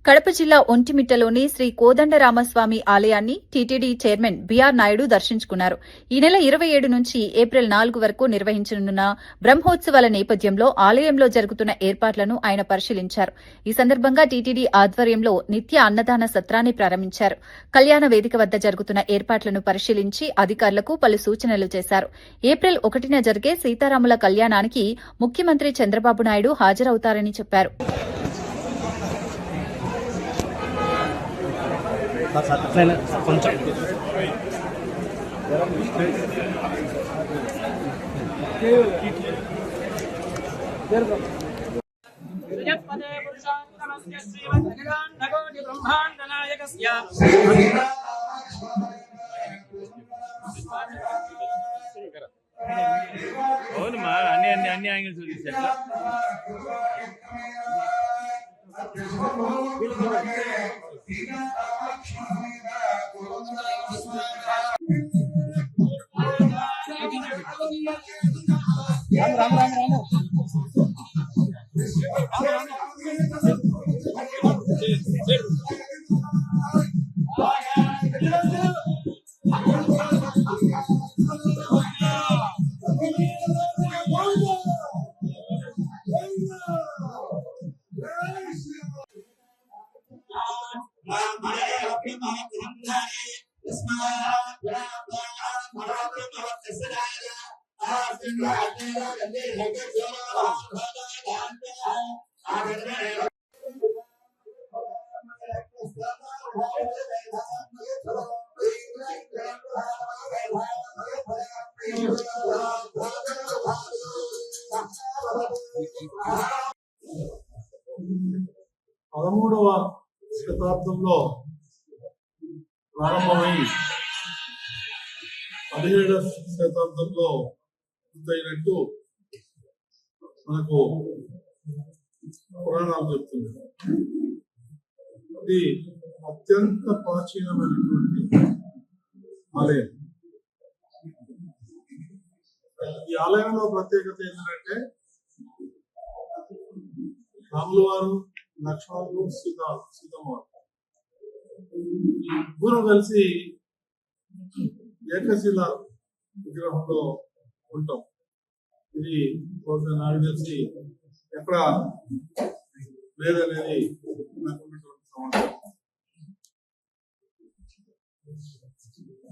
కడప జిల్లా ఒంటిమిట్టలోని శ్రీ కోదండరామస్వామి ఆలయాన్ని TTD chairman BR Naidu దర్శించుకున్నారు. ఈ నెల 27 నుంచి ఏప్రిల్ 4 వరకు నిర్వహించనున్న బ్రహ్మోత్సవాల నేపథ్యంలో ఆలయంలో జరుగుతున్న ఏర్పాట్లను ఆయన పరిశీలించారు. ఈ సందర్భంగా టీటీడీ ఆధ్వర్యంలో నిత్య అన్నదాన సత్రాన్ని ప్రారంభించారు. కళ్యాణ వేదిక వద్ద జరుగుతున్న ఏర్పాట్లను పరిశీలించి అధికారులకు పలు సూచనలు చేశారు. ఏప్రిల్ 1న జరిగే సీతారాముల కళ్యాణానికి ముఖ్యమంత్రి చంద్రబాబు నాయుడు హాజరవుతారని చెప్పారు. కొంచెం అవునమ్మా అన్ని యాంగిల్స్ తీసేట్లా పదమూడవ శతాబ్దంలో ప్రారంభమై 17వ శతాబ్దంలో పూర్తయినట్టు మనకు పురాణాలు చెప్తుంది. ఇది అత్యంత ప్రాచీనమైనటువంటి ఆలయం. ఈ ఆలయంలో ప్రత్యేకత ఏంటంటే రాముల వారు, లక్ష్మణుడు, సీతమ్మ ముగ్గురు కలిసి ఏకశిల విగ్రహంలో ఉంటాం. ఇది నాకు తెలిసి ఎక్కడ లేదనేది నాకున్నటువంటి సమాచారం.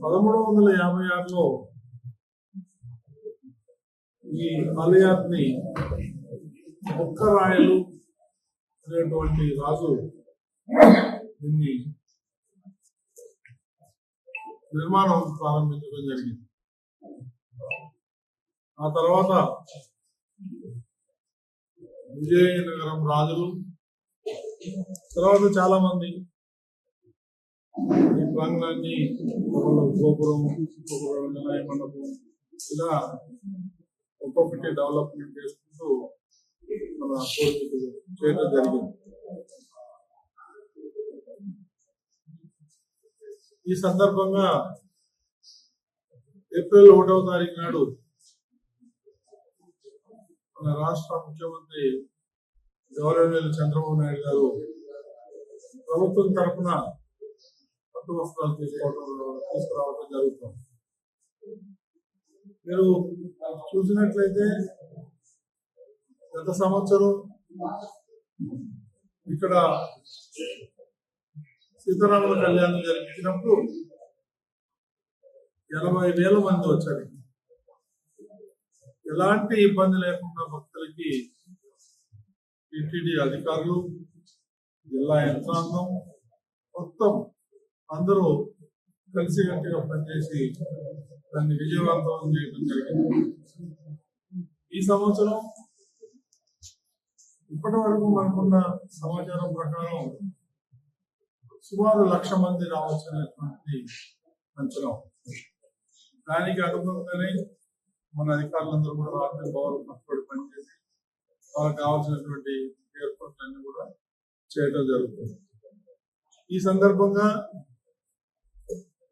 1356లో ఈ ఆలయాన్ని బుక్కరాయలు అనేటువంటి రాజు దీన్ని నిర్మాణం ప్రారంభించడం జరిగింది. ఆ తర్వాత విజయనగరం రాజులు, తర్వాత చాలా మంది ఈ ప్రాంగణాన్ని గోపురం, న్యాయ మండపం ఇలా ఒక్కొక్కటి డెవలప్మెంట్ చేసుకుంటూ మన పూర్వీకులు చేయడం జరిగింది. ఈ సందర్భంగా ఏప్రిల్ 1వ తారీఖు నాడు మన రాష్ట్ర ముఖ్యమంత్రి గౌరవనీయులు చంద్రబాబు నాయుడు గారు ప్రభుత్వం తరఫున పట్టు వస్త్రాలు తీసుకురావడం జరుగుతుంది. మీరు చూసినట్లయితే గత సంవత్సరం ఇక్కడ సీతారాముల కళ్యాణం జరిపించినప్పుడు 80,000 మంది వచ్చారు. ఎలాంటి ఇబ్బంది లేకుండా భక్తులకి టీటీడీ అధికారులు, జిల్లా యంత్రాంగం మొత్తం అందరూ కలిసికట్టుగా పనిచేసి దాన్ని విజయవంతం చేయడం జరిగింది. ఈ సంవత్సరం ఇప్పటి వరకు మనకున్న సమాచారం ప్రకారం సుమారు 1,00,000 మంది రావాల్సినటువంటి అంచనా. దానికి అనుగుణంగానే మన అధికారులందరూ కూడా రాత్రి బాగా కష్టపడి పనిచేసి వాళ్ళకి కావాల్సినటువంటి ఏర్పాట్లన్నీ కూడా చేయడం జరుగుతుంది. ఈ సందర్భంగా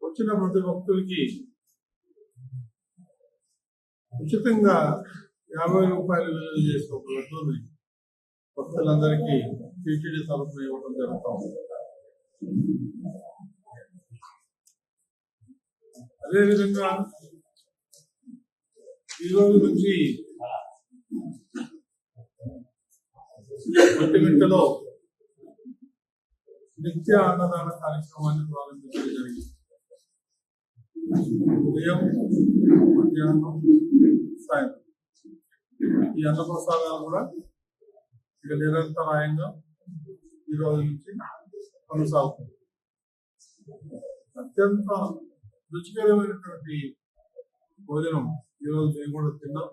వచ్చిన ప్రతి భక్తులకి ఉచితంగా 50 రూపాయలు విలువ చేసే ఒక లడ్డూని భక్తులందరికీ టీటీడీ తరఫున ఇవ్వడం జరుగుతాం. అదేవిధంగా ఈ రోజు నుంచి ఒంటిమిట్టలో నిత్య అన్నదాన కార్యక్రమాన్ని ప్రారంభించడం జరిగింది. ఉదయం, మధ్యాహ్నం, సాయంత్రం ఈ అన్నప్రసాదాలు కూడా ఇక నిరంతరాయంగా ఈ రోజు నుంచి కొనసాగుతుంది. అత్యంత రుచికరమైనటువంటి భోజనం ఈరోజు మేము కూడా తిన్నాం.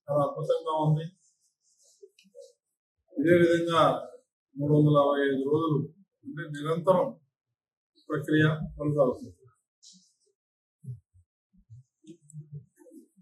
చాలా అద్భుతంగా ఉంది. ఇదే విధంగా 365 రోజులు అంటే నిరంతరం ప్రక్రియ కొనసాగుతుంది.